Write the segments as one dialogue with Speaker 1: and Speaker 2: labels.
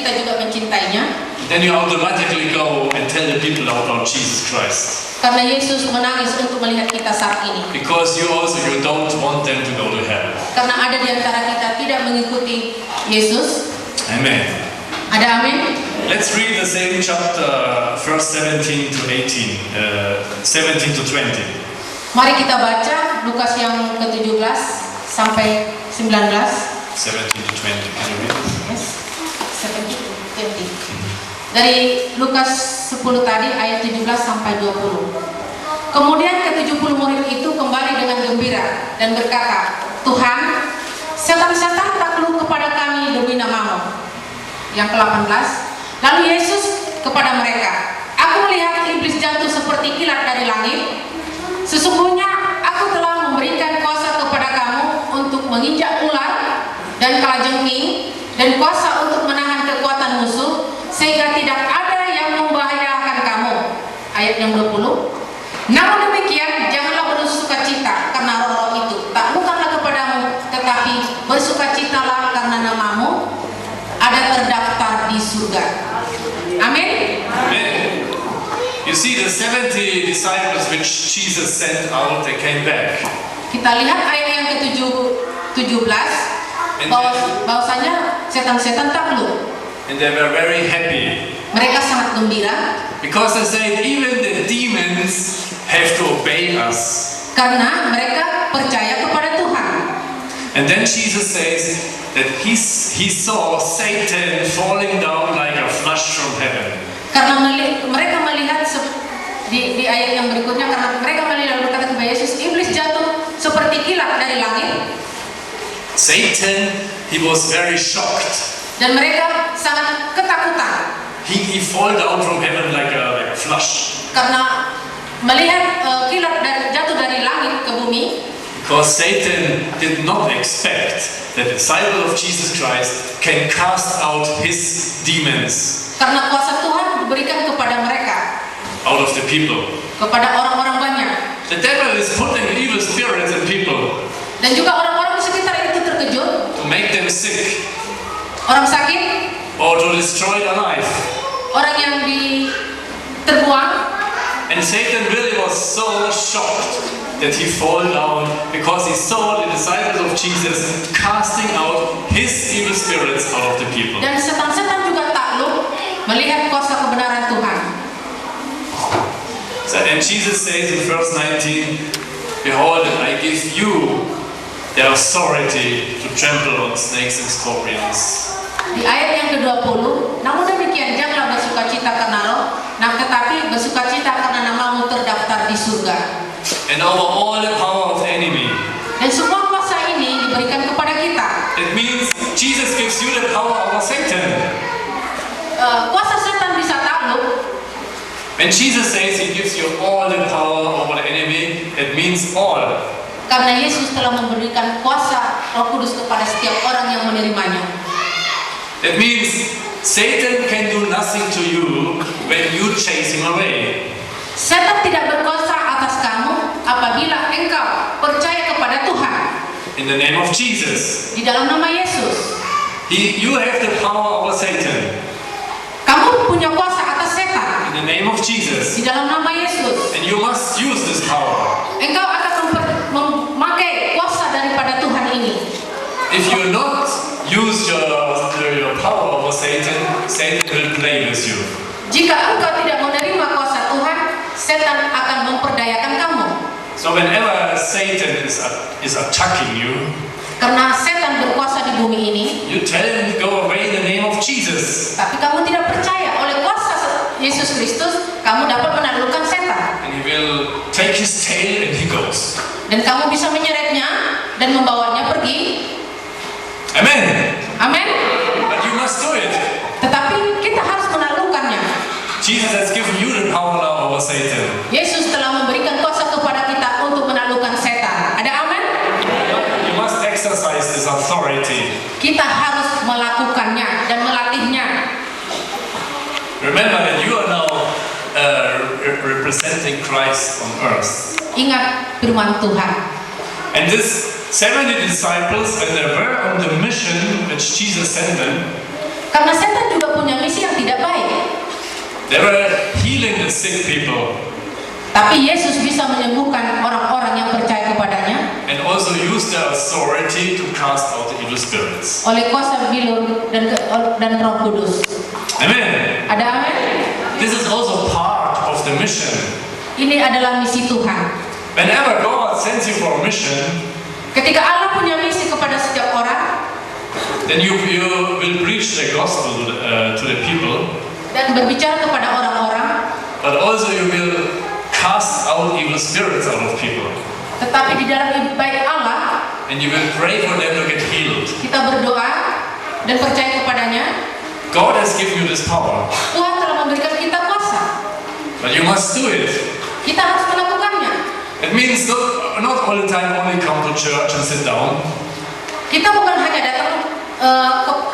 Speaker 1: kita juga mencintainya.
Speaker 2: Then you automatically go and tell the people about Jesus Christ.
Speaker 1: Karena Yesus menangis untuk melihat kita saat ini.
Speaker 2: Because you don't want them to go to hell.
Speaker 1: Karena ada di antara kita tidak mengikuti Yesus.
Speaker 2: Amen.
Speaker 1: Ada amin?
Speaker 2: Let's read the same chapter, verse 17 to 18, 17 to 20.
Speaker 1: Mari kita baca Lukas yang ke-17 sampai 19.
Speaker 2: 17 to 20. Can you read?
Speaker 1: Yes. 17 to 20. Dari Lukas 10 tadi ayat 17 sampai 20. Kemudian ke-70 murid itu kembali dengan gembira dan berkata, Tuhan, setan-setan takluk kepada kami demi nama-Mu. Yang ke-18, lalu Yesus kepada mereka, aku melihat iblis jatuh seperti kilat dari langit. Sesungguhnya aku telah memberikan kuasa kepada kamu untuk menginjak ular dan kalajengking dan kuasa untuk menahan kekuatan musuh, sehingga tidak ada yang membahayakan kamu. Ayat yang 20. Namun demikian, janganlah bersukacita karena roh-roh itu taklukkanlah kepadamu, tetapi bersukacitalah karena nama-Mu ada terdaftar di surga. Amin.
Speaker 2: Amen. You see, the 70 disciples which Jesus sent out, they came back.
Speaker 1: Kita lihat ayat yang ke-17, bahwasanya setan-setan takluk.
Speaker 2: And they were very happy.
Speaker 1: Mereka sangat gembira.
Speaker 2: Because they said even the demons have to obey us.
Speaker 1: Karena mereka percaya kepada Tuhan.
Speaker 2: And then Jesus says that he saw Satan falling down like a flash from heaven.
Speaker 1: Karena mereka melihat di ayat yang berikutnya, karena mereka melihat berkata kepada Yesus, iblis jatuh seperti kilat dari langit.
Speaker 2: Satan, he was very shocked.
Speaker 1: Dan mereka sangat ketakutan.
Speaker 2: He fall down from heaven like a flash.
Speaker 1: Karena melihat kilat jatuh dari langit ke bumi.
Speaker 2: Because Satan did not expect that the disciple of Jesus Christ can cast out his demons.
Speaker 1: Karena kuasa Tuhan diberikan kepada mereka.
Speaker 2: Out of the people.
Speaker 1: Kepada orang-orang banyak.
Speaker 2: The devil is putting evil spirits in people.
Speaker 1: Dan juga orang-orang di sekitar itu terkejut.
Speaker 2: To make them sick.
Speaker 1: Orang sakit.
Speaker 2: Or to destroy their life.
Speaker 1: Orang yang terbuang.
Speaker 2: And Satan really was so shocked that he fall down because he saw the disciples of Jesus casting out his evil spirits out of the people.
Speaker 1: Dan setan-setan juga takluk melihat kuasa kebenaran Tuhan.
Speaker 2: So, and Jesus says in verse 19, behold, I give you the authority to trample on snakes and scorpions.
Speaker 1: Di ayat yang ke-20, namun demikian janganlah bersukacita karena roh, tetapi bersukacita karena nama-Mu terdaftar di surga.
Speaker 2: And over all the power of the enemy.
Speaker 1: Dan semua kuasa ini diberikan kepada kita.
Speaker 2: It means Jesus gives you the power over Satan.
Speaker 1: Kuasa setan bisa takluk.
Speaker 2: When Jesus says He gives you all the power over the enemy, it means all.
Speaker 1: Karena Yesus telah memberikan kuasa Roh Kudus kepada setiap orang yang menerimanya.
Speaker 2: It means Satan can do nothing to you when you chase him away.
Speaker 1: Setan tidak berkuasa atas kamu apabila engkau percaya kepada Tuhan.
Speaker 2: In the name of Jesus.
Speaker 1: Di dalam nama Yesus.
Speaker 2: You have the power over Satan.
Speaker 1: Kamu punya kuasa atas setan.
Speaker 2: In the name of Jesus.
Speaker 1: Di dalam nama Yesus.
Speaker 2: And you must use this power.
Speaker 1: Engkau akan memakai kuasa daripada Tuhan ini.
Speaker 2: If you not use your power over Satan, Satan will play with you.
Speaker 1: Jika engkau tidak menerima kuasa Tuhan, setan akan memperdayakan kamu.
Speaker 2: So whenever Satan is attacking you,
Speaker 1: karena setan berkuasa di bumi ini,
Speaker 2: you tell him to go away in the name of Jesus.
Speaker 1: Tapi kamu tidak percaya oleh kuasa Yesus Kristus, kamu dapat menaklukkan setan.
Speaker 2: And he will take his tail and he goes.
Speaker 1: Dan kamu bisa menyeretnya dan membawanya pergi.
Speaker 2: Amen.
Speaker 1: Amen.
Speaker 2: But you must do it.
Speaker 1: Tetapi kita harus menaklukkannya.
Speaker 2: Jesus has given you the power now over Satan.
Speaker 1: Yesus telah memberikan kuasa kepada kita untuk menaklukkan setan. Ada amen?
Speaker 2: You must exercise this authority.
Speaker 1: Kita harus melakukannya dan melatihnya.
Speaker 2: Remember that you are now representing Christ on earth.
Speaker 1: Ingat firman Tuhan.
Speaker 2: And this 70 disciples, when they were on the mission which Jesus sent them,
Speaker 1: karena setan juga
Speaker 2: They were healing the sick people
Speaker 1: Tapi Yesus bisa menyembuhkan orang-orang yang percaya kepadanya
Speaker 2: and also use their authority to cast out the evil spirits.
Speaker 1: oleh kuasa bilur dan Roh Kudus.
Speaker 2: Amen.
Speaker 1: Ada amin?
Speaker 2: This is also part of the mission.
Speaker 1: Ini adalah misi Tuhan.
Speaker 2: Whenever God sends you for a mission,
Speaker 1: Ketika Allah punya misi kepada setiap orang
Speaker 2: then you will preach the gospel to the people,
Speaker 1: dan berbicara kepada orang-orang,
Speaker 2: but also you will cast out evil spirits out of people.
Speaker 1: tetapi di dalam baik Allah
Speaker 2: And you will pray for them to get healed.
Speaker 1: kita berdoa dan percaya kepadanya.
Speaker 2: God has given you this power,
Speaker 1: Tuhan telah memberikan kita kuasa.
Speaker 2: but you must do it.
Speaker 1: Kita harus melakukannya.
Speaker 2: It means not all the time only come to church and sit down,
Speaker 1: Kita bukan hanya datang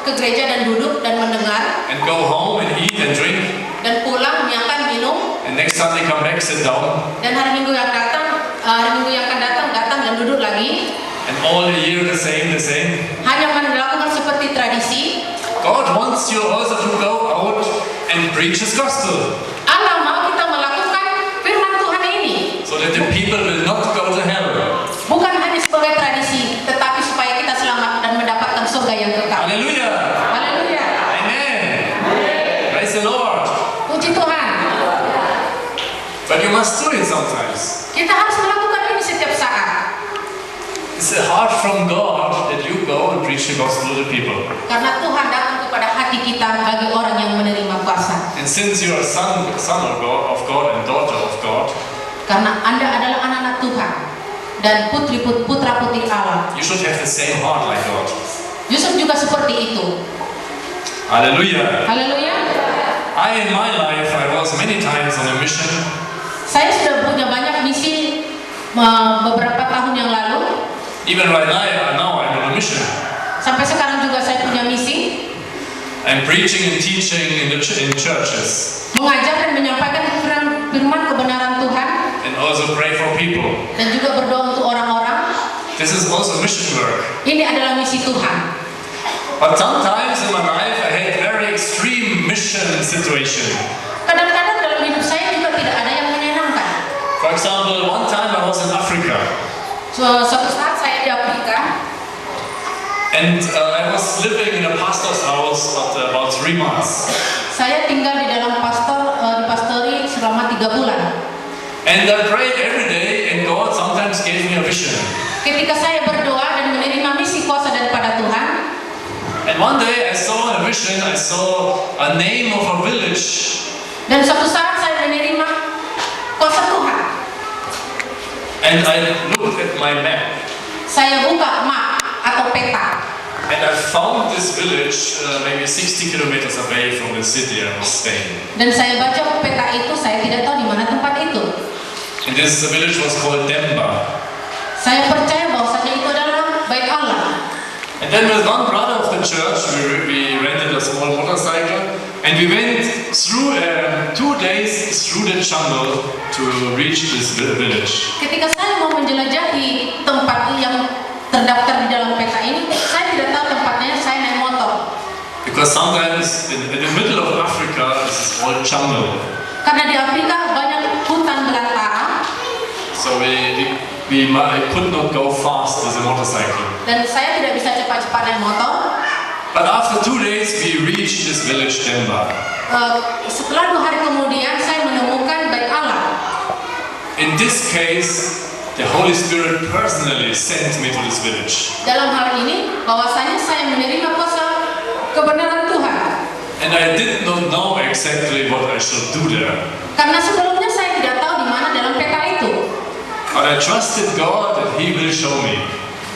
Speaker 1: ke gereja dan duduk dan mendengar
Speaker 2: and go home and eat and drink,
Speaker 1: dan pulang makan minum,
Speaker 2: and next Sunday come back, sit down,
Speaker 1: dan hari Minggu yang akan datang dan duduk lagi,
Speaker 2: and all the year the same.
Speaker 1: hanya melakukan seperti tradisi.
Speaker 2: God wants you also to go out and preach His gospel,
Speaker 1: Allah mau kita melakukan firman Tuhan ini
Speaker 2: so that the people will not go to hell.
Speaker 1: bukan hanya sebagai tradisi, tetapi supaya kita selamat dan mendapatkan surga yang kekal.
Speaker 2: Hallelujah.
Speaker 1: Haleluya.
Speaker 2: Amen. Praise the Lord.
Speaker 1: Puji Tuhan.
Speaker 2: But you must do it sometimes.
Speaker 1: Kita harus melakukan ini setiap saat.
Speaker 2: It's a heart from God that you go and preach the gospel to the people.
Speaker 1: Karena Tuhan datang kepada hati kita bagi orang yang menerima kuasa.
Speaker 2: And since you are son of God and daughter of God,
Speaker 1: Karena Anda adalah anak-anak Tuhan dan putra-putri Allah.
Speaker 2: you should have the same heart like God.
Speaker 1: Yusuf juga seperti itu.
Speaker 2: Hallelujah.
Speaker 1: Haleluya.
Speaker 2: In my life, I was many times on a mission,
Speaker 1: Saya sudah punya banyak misi beberapa tahun yang lalu.
Speaker 2: even right now I'm on a mission.
Speaker 1: Sampai sekarang juga saya punya misi
Speaker 2: I'm preaching and teaching in churches,
Speaker 1: mengajar dan menyampaikan firman kebenaran Tuhan
Speaker 2: and also pray for people.
Speaker 1: dan juga berdoa untuk orang-orang.
Speaker 2: This is also mission work.
Speaker 1: Ini adalah misi Tuhan.
Speaker 2: But sometimes in my life I had very extreme mission situation.
Speaker 1: Kadang-kadang dalam hidup saya juga tidak ada yang menyenangkan.
Speaker 2: For example, one time I was in Africa,
Speaker 1: Suatu saat saya di Afrika
Speaker 2: and I was living in a pastor's house for about 3 months.
Speaker 1: Saya tinggal di dalam pastori selama 3 bulan.
Speaker 2: And I prayed every day, and God sometimes gave me a vision.
Speaker 1: Ketika saya berdoa dan menerima misi kuasa daripada Tuhan,
Speaker 2: And one day I saw in a vision, I saw a name of a village,
Speaker 1: dan suatu saat saya menerima kuasa Tuhan.
Speaker 2: and I looked at my map,
Speaker 1: Saya buka map atau peta,
Speaker 2: and I found this village maybe 60 kilometers away from the city I was staying.
Speaker 1: dan saya baca peta itu, saya tidak tahu di mana tempat itu.
Speaker 2: And this village was called Demba.
Speaker 1: Saya percaya bahwasanya itu adalah baik Allah.
Speaker 2: And then with one brother of the church, we rented a small motorcycle, and we went through 2 days through the jungle to reach this village.
Speaker 1: Ketika saya mau menjelajahi tempat yang terdaftar di dalam peta ini, saya tidak tahu tempatnya, saya naik motor.
Speaker 2: Because sometimes in the middle of Africa, this is all jungle.
Speaker 1: Karena di Afrika banyak hutan belantara,
Speaker 2: So we could not go fast with a motorcycle.
Speaker 1: dan saya tidak bisa cepat-cepat naik motor.
Speaker 2: But after 2 days, we reached this village Demba.
Speaker 1: Setelah 2 hari kemudian, saya menemukan baik Allah.
Speaker 2: In this case, the Holy Spirit personally sent me to this village.
Speaker 1: Dalam hal ini, bahwasanya saya menerima kuasa kebenaran Tuhan.
Speaker 2: And I did not know exactly what I should do there.
Speaker 1: Karena sebelumnya saya tidak tahu di mana dalam peta itu.
Speaker 2: But I trusted God that He will show me.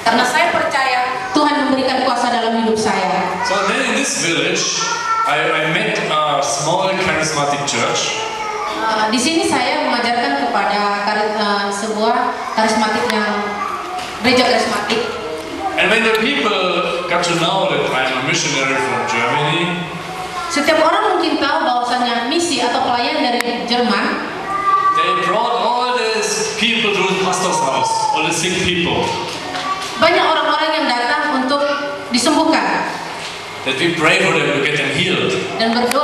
Speaker 1: Karena saya percaya Tuhan memberikan kuasa dalam hidup saya.
Speaker 2: So then in this village, I met a small charismatic church.
Speaker 1: Di sini saya mengajarkan kepada sebuah karismatik gereja karismatik.
Speaker 2: And when the people got to know that I'm a missionary from Germany,
Speaker 1: Setiap orang mungkin tahu bahwasanya misi atau pelayan dari Jerman,
Speaker 2: they brought all these people to the pastor's house, all the sick people.
Speaker 1: banyak orang-orang yang datang untuk disembuhkan
Speaker 2: That we pray for them to get them healed.
Speaker 1: dan berdoa